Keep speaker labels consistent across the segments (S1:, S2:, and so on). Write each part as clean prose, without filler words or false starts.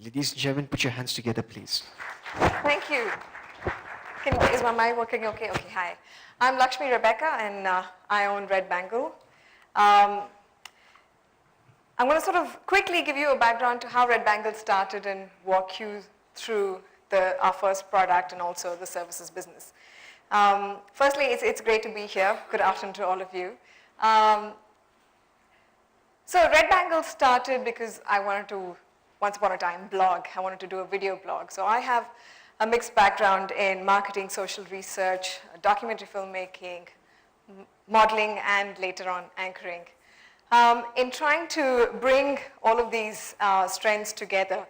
S1: Ladies and gentlemen, put your hands together, please.
S2: Thank you. Is my mic working? Okay, hi. I'm Lakshmi Rebecca, and I own Red Bangle. I'm going to sort of quickly give you a background to how Red Bangle started and walk you through our first product and also the services business. Firstly, it's great to be here. Good afternoon to all of you. So Red Bangle started because I wanted to, once upon a time, blog. I wanted to do a video blog. So I have a mixed background in marketing, social research, documentary filmmaking, modeling, and later on anchoring. In trying to bring all of these strengths together,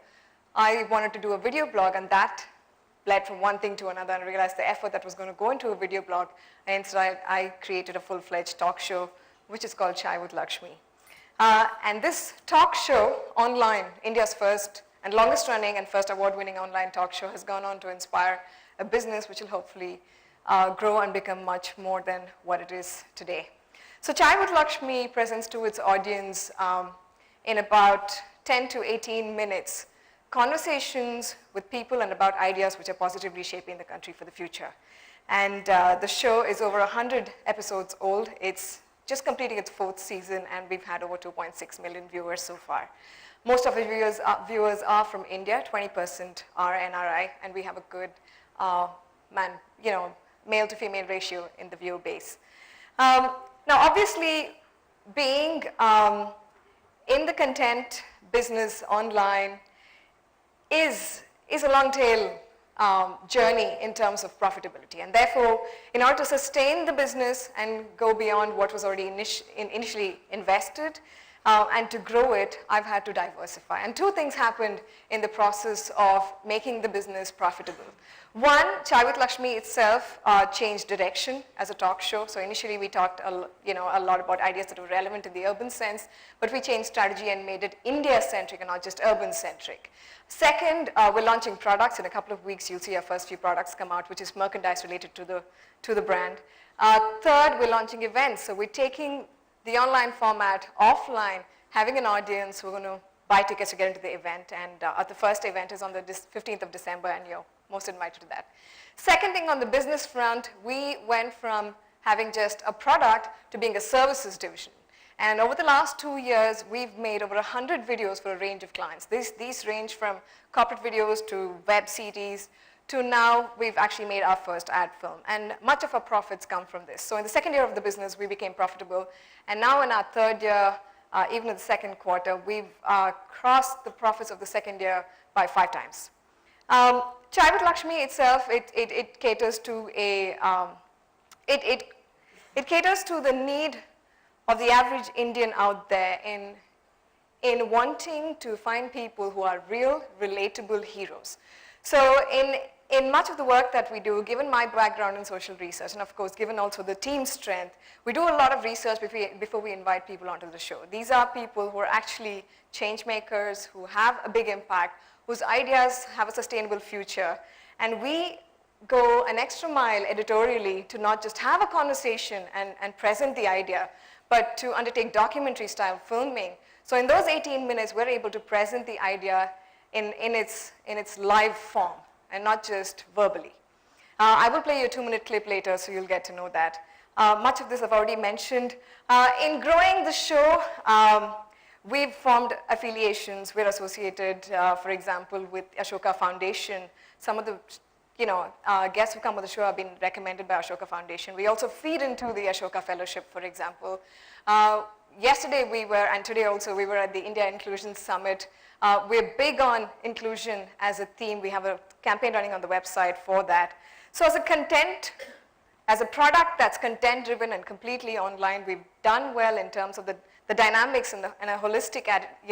S2: I wanted to do a video blog, and that led from one thing to another, and I realized the effort that was going to go into a video blog, and instead I created a full-fledged talk show, which is called Chai with Lakshmi. And this talk show online, India's first and longest running and first award-winning online talk show, has gone on to inspire a business which will hopefully grow and become much more than what it is today. So Chai with Lakshmi presents to its audience in about 10 to 18 minutes conversations with people and about ideas which are positively shaping the country for the future. And the show is over 100 episodes old. It's just completing its 4th season, and we've had over 2.6 million viewers so far. Most of the viewers are from India, 20% are NRI, and we have a good male to female ratio in the viewer base. Now, obviously, being in the content business online is a long tail journey in terms of profitability. And therefore, in order to sustain the business and go beyond what was already initially invested and to grow it, I've had to diversify. And 2 things happened in the process of making the business profitable. One, Chai with Lakshmi itself changed direction as a talk show. So initially we talked a lot about ideas that were relevant in the urban sense, but we changed strategy and made it India-centric and not just urban-centric. Second, we're launching products. In a couple of weeks, you'll see our first few products come out, which is merchandise related to the brand. Third, we're launching events. So we're taking the online format offline, having an audience. We're going to buy tickets to get into the event. And the first event is on the 15th of December, and you're most invited to that. Second thing, on the business front, we went from having just a product to being a services division. And over the last 2 years, we've made over 100 videos for a range of clients. These range from corporate videos to web series to now we've actually made our first ad film. And much of our profits come from this. So in the second year of the business, we became profitable. And now in our 3rd year, even in the 2nd quarter, we've crossed the profits of the 2nd year by 5 times. Chai with Lakshmi itself, it caters to it caters to the need of the average Indian out there in wanting to find people who are real, relatable heroes. So in much of the work that we do, given my background in social research, and of course, given also the team's strength, we do a lot of research before we invite people onto the show. These are people who are actually change makers, who have a big impact, whose ideas have a sustainable future. And we go an extra mile editorially to not just have a conversation and present the idea, but to undertake documentary style filming. So in those 18 minutes, we're able to present the idea in its live form and not just verbally. I will play you a 2-minute clip later, so you'll get to know that. Much of this I've already mentioned. In growing the show, we've formed affiliations. We're associated, for example, with Ashoka Foundation. Some of the guests who come on the show have been recommended by Ashoka Foundation. We also feed into the Ashoka Fellowship, for example. Yesterday we were, and today also, we were at the India Inclusion Summit. We're big on inclusion as a theme. We have a campaign running on the website for that. So as a product that's content-driven and completely online, we've done well in terms of the dynamics and a holistic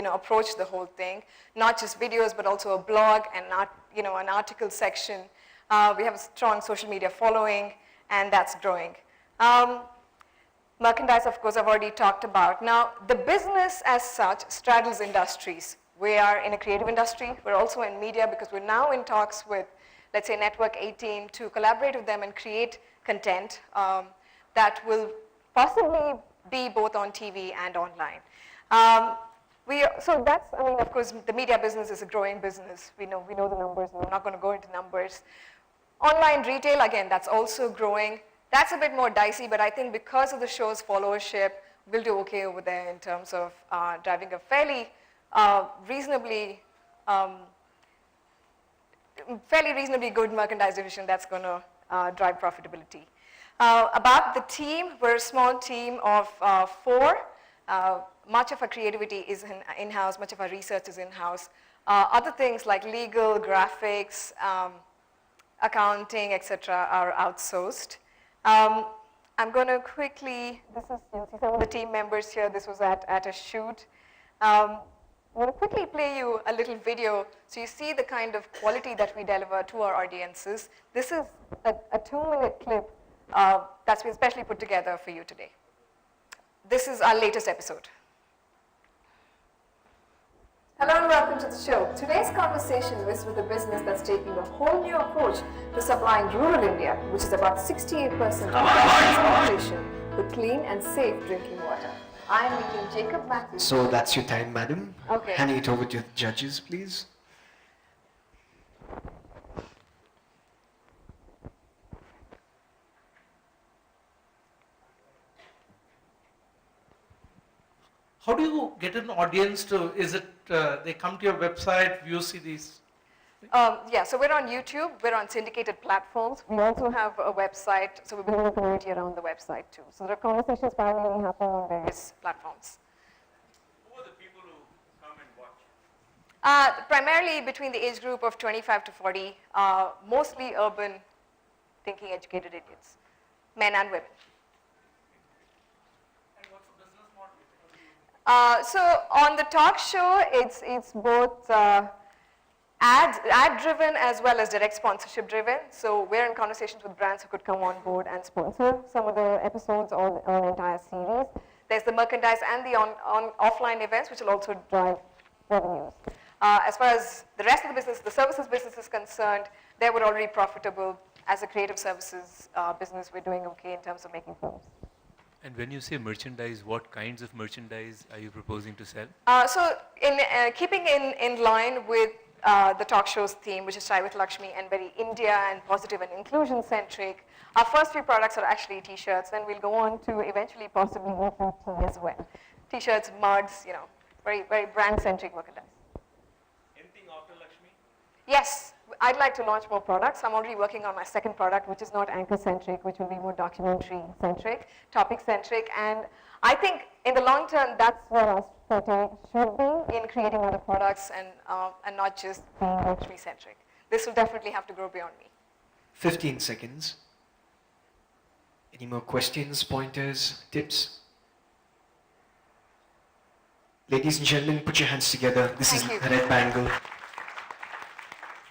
S2: approach to the whole thing. Not just videos, but also a blog and an article section. We have a strong social media following, and that's growing. Merchandise, of course, I've already talked about. Now, the business as such straddles industries. We are in a creative industry. We're also in media because we're now in talks with, let's say, Network 18 to collaborate with them and create content that will possibly be both on TV and online. So that's, I mean, of course, the media business is a growing business. We know the numbers, and we're not going to go into numbers. Online retail, again, that's also growing. That's a bit more dicey, but I think because of the show's followership, we'll do okay over there in terms of driving a fairly reasonably good merchandise division that's going to drive profitability. About the team, we're a small team of 4. Much of our creativity is in-house, much of our research is in-house. Other things like legal, graphics, accounting, etc. are outsourced. I'm going to quickly, you'll see some of the team members here. This was at a shoot. I'm going to quickly play you a little video so you see the kind of quality that we deliver to our audiences. This is a 2-minute clip that's been specially put together for you today. This is our latest episode. Hello and welcome to the show. Today's conversation is with a business that's taking a whole new approach to supplying rural India, which is about 68% of population with clean and safe drinking water. I am meeting Jacob Matthews.
S1: So that's your time, madam.
S2: Okay.
S1: Handing it over to the judges, please.
S3: How do you get an audience to, is it they come to your website, you see these?
S2: Yeah, so we're on YouTube, we're on syndicated platforms. We also have a website, so we're building a community around the website too. So the conversations primarily happen on various platforms.
S3: Who are the people who come and watch?
S2: Primarily between the age group of 25 to 40, mostly urban, thinking educated Indians, men and women. So on the talk show, it's both ad-driven as well as direct sponsorship-driven. So we're in conversations with brands who could come on board and sponsor some of the episodes or an entire series. There's the merchandise and the offline events, which will also drive revenues. As far as the rest of the business, the services business is concerned, they were already profitable. As a creative services business, we're doing okay in terms of making films.
S4: And when you say merchandise, what kinds of merchandise are you proposing to sell?
S2: So in keeping in line with the talk show's theme, which is Chai with Lakshmi and very India and positive and inclusion centric, our first few products are actually t-shirts, then we'll go on to eventually possibly move to tea as well. T-shirts, mugs, you know, very, very brand centric merchandise.
S3: Anything after Lakshmi?
S2: Yes, I'd like to launch more products. I'm already working on my second product, which is not anchor-centric, which will be more documentary-centric, topic-centric, and I think in the long term, that's where our strategy should be in creating other products and not just being Lakshmi-centric. This will definitely have to grow beyond me.
S1: 15 seconds. Any more questions, pointers, tips? Ladies and gentlemen, put your hands together. This
S2: Thank
S1: is
S2: you.
S1: Red Bangle.